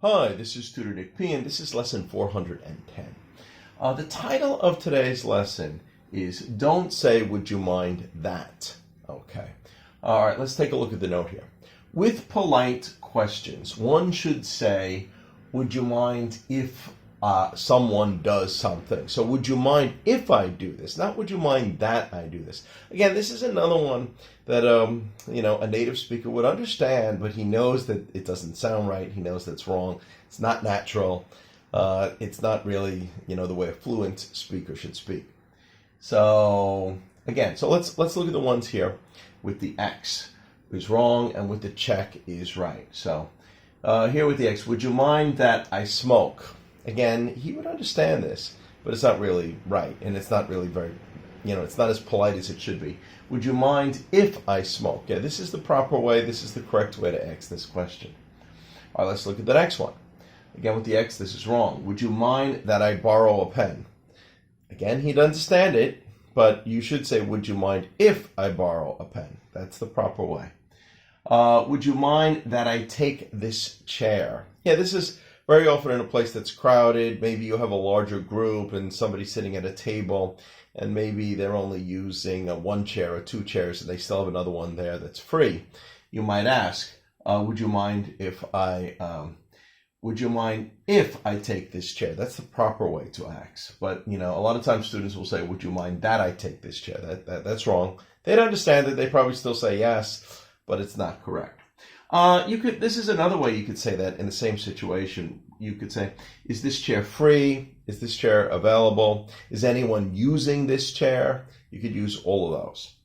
Hi, this is Tutor Nick P, and this is lesson 410. The title of today's lesson is Don't Say Would You Mind That? Okay. All right, let's take a look at the note here. With polite questions, one should say, would you mind if someone does something? So would you mind if I do this? Not would you mind that I do this? Again, this is another one that a native speaker would understand, but he knows that it doesn't sound right. He knows that's wrong. It's not natural. It's not really the way a fluent speaker should speak. So again, let's look at the ones here with the X is wrong and with the check is right. So here with the X, would you mind that I smoke? Again, he would understand this, but it's not really right, and it's not really very, it's not as polite as it should be. Would you mind if I smoke? Yeah, this is the proper way. This is the correct way to ask this question. All right, let's look at the next one. Again, with the X, this is wrong. Would you mind that I borrow a pen? Again, he'd understand it, but you should say, would you mind if I borrow a pen? That's the proper way. Would you mind that I take this chair? Yeah, this is very often in a place that's crowded. Maybe you have a larger group and somebody's sitting at a table, and maybe they're only using one chair or two chairs, and they still have another one there that's free. You might ask, would you mind if I take this chair? That's the proper way to ask. But a lot of times students will say, would you mind that I take this chair? That's wrong. They'd understand it. They probably still say yes, but it's not correct. This is another way you could say that in the same situation. You could say, is this chair free? Is this chair available? Is anyone using this chair? You could use all of those.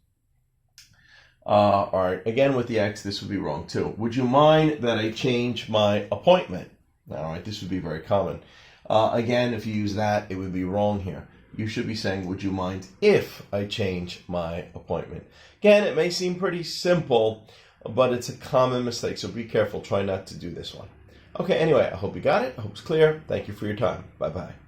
All right, again with the X, this would be wrong too. Would you mind that I change my appointment? All right, this would be very common. Again, if you use that, it would be wrong here. You should be saying, would you mind if I change my appointment? Again, it may seem pretty simple, but it's a common mistake, so be careful. Try not to do this one. Okay, anyway, I hope you got it. I hope it's clear. Thank you for your time. Bye-bye.